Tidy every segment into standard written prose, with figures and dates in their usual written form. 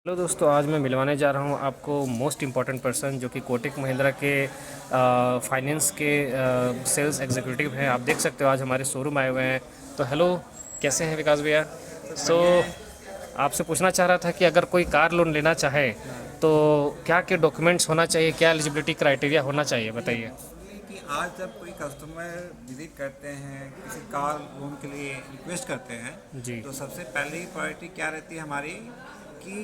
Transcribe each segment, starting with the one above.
Hello दोस्तों, आज मैं मिलवाने जा रहा हूँ आपको मोस्ट इम्पॉर्टेंट पर्सन जो कि कोटक महिंद्रा के फाइनेंस के सेल्स एग्जीक्यूटिव हैं। आप देख सकते हो आज हमारे शोरूम आए हुए हैं। तो हेलो, कैसे हैं विकास भैया? सब सो बढ़िया है। आपसे पूछना चाह रहा था कि अगर कोई कार लोन लेना चाहे हाँ। तो क्या क्या डॉक्यूमेंट्स होना चाहिए, क्या एलिजिबिलिटी क्राइटेरिया होना चाहिए, देखिए, बताइए। मोस्टली कि आज जब कोई कस्टमर विजिट करते हैं, किसी कार लोन के लिए रिक्वेस्ट करते हैं, जी तो सबसे पहले ही प्रायोरिटी क्या रहती है हमारी कि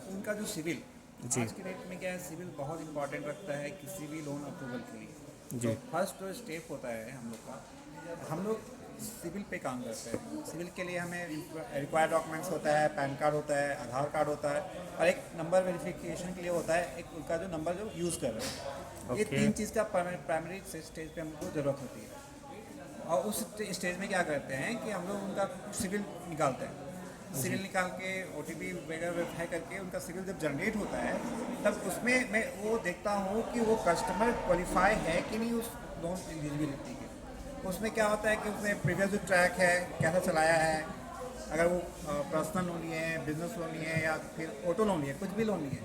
उनका जो सिविल, जी आज की डेट में क्या है, सिविल बहुत इंपॉर्टेंट रखता है किसी भी लोन अप्रूवल के लिए। तो जी। फर्स्ट जो स्टेप होता है हम लोग का, हम लोग सिविल पे काम करते हैं। सिविल के लिए हमें रिक्वायर्ड डॉक्यूमेंट्स होता है, पैन कार्ड होता है, आधार कार्ड होता है, और एक नंबर वेरिफिकेशन के लिए होता है, एक उनका जो नंबर जो यूज़ कर रहे हैं। ये ओके। तीन चीज़ का प्राइमरी स्टेज पे हमको ज़रूरत होती है। और उस स्टेज में क्या करते हैं कि हम लोग उनका सिविल निकालते हैं। जी। सिविल निकाल के OTP वगैरह वेरीफाई करके उनका सिविल जब जनरेट होता है, तब उसमें मैं वो देखता हूँ कि वो कस्टमर क्वालिफाई है कि नहीं उस लोन एलिजिबिलिटी के। उसमें क्या होता है कि उसने प्रीवियस जो ट्रैक है कैसा चलाया है, अगर वो पर्सनल लोन लिए हैं, बिजनेस लोन लिए हैं, या फिर ऑटो लोन लिए, कुछ भी लोन लिए,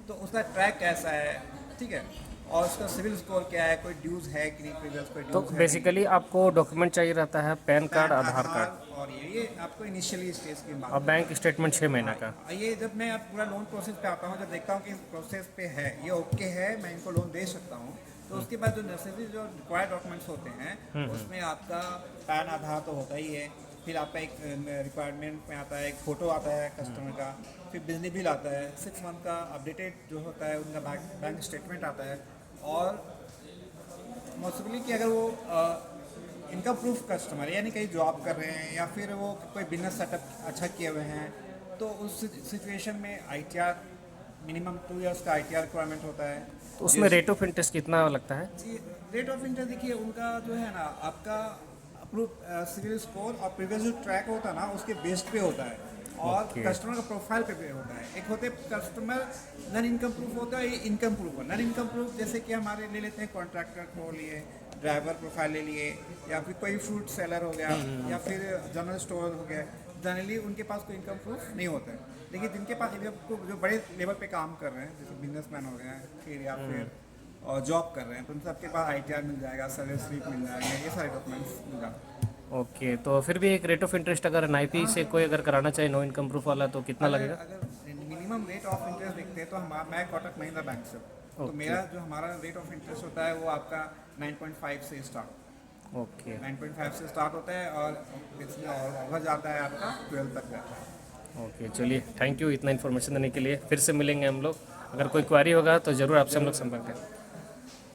तो उसका ट्रैक कैसा है, ठीक है, और उसका सिविल स्कोर क्या है, कोई ड्यूज़ है कि नहीं, प्रीवियस कोई तो ड्यूज़ है नहीं। बेसिकली आपको डॉक्यूमेंट चाहिए रहता है पैन कार्ड, पैन, आधार कार्ड आधार, और ये आपको इनिशियली स्टेज की और बात बैंक है। स्टेटमेंट 6 महीने हाँ, का। ये जब मैं अब पूरा लोन प्रोसेस पे आता हूँ, जब देखता हूँ कि इस प्रोसेस पे है, ये ओके है, मैं इनको लोन दे सकता हूँ, तो उसके बाद जो नेसेसरी जो रिक्वायर्ड डॉक्यूमेंट्स होते हैं, उसमें आपका पैन, आधार तो होता ही है। फिर आपका एक रिक्वायरमेंट में आता है, एक फ़ोटो आता है कस्टमर का। फिर बिजली बिल आता है, 6 मंथ का अपडेटेड जो होता है उनका बैंक स्टेटमेंट आता है। और पॉसिबली कि अगर वो इनकम प्रूफ कस्टमर है, यानी कहीं जॉब कर रहे हैं या फिर वो कोई बिजनेस सेटअप अच्छा किए हुए हैं, तो उस सिचुएशन में ITR, मिनिमम 2 इयर्स का ITR रिक्वायरमेंट होता है। तो उसमें जिस रेट ऑफ इंटरेस्ट कितना लगता है? जी, रेट ऑफ इंटरेस्ट देखिए, उनका जो है ना, आपका अप्रूव सिविल स्कोर और प्रीवियस जो ट्रैक होता है ना, उसके बेस्ड पे होता है, और ओके। कस्टमर का प्रोफाइल पे होता है। एक होते कस्टमर नन इनकम प्रूफ होता है, ये इनकम प्रूफ है। नन इनकम प्रूफ जैसे कि हमारे ले लेते हैं, कॉन्ट्रैक्टर को लिए, ड्राइवर प्रोफाइल ले लिए, या फिर कोई फ्रूट सेलर हो गया, या फिर जनरल स्टोर हो गया। जनरली उनके पास कोई इनकम प्रूफ नहीं होता है। लेकिन जिनके पास जो बड़े लेवल पे काम कर रहे हैं, जैसे बिजनेसमैन हो गए हैं, फिर या फिर और जॉब कर रहे हैं, तो उन सबके पास ITR मिल जाएगा, सर्विस स्लिप मिल जाएगा, ये सारे डॉक्यूमेंट्स मिल जाते हैं। ओके, तो फिर भी एक रेट ऑफ इंटरेस्ट अगर NIP से कोई अगर कराना चाहे नो इनकम प्रूफ वाला तो कितना अगर लगेगा? अगर मिनिमम रेट ऑफ इंटरेस्ट देखते हैं, तो मैं कोटक महिंद्रा बैंक से हूँ, तो ओके। मेरा जो हमारा रेट ऑफ इंटरेस्ट होता है वो आपका 9.5 से स्टार्ट, ओके। 9.5 से स्टार्ट होता है, और इसमें और ओवर जाता है आपका 12 तक जाता है। ओके, चलिए, थैंक यू इतना इन्फॉर्मेशन देने के लिए। फिर से मिलेंगे हम लोग। अगर कोई क्वारी होगा तो ज़रूर आपसे हम लोग जरूर संपर्क जरूर। करें।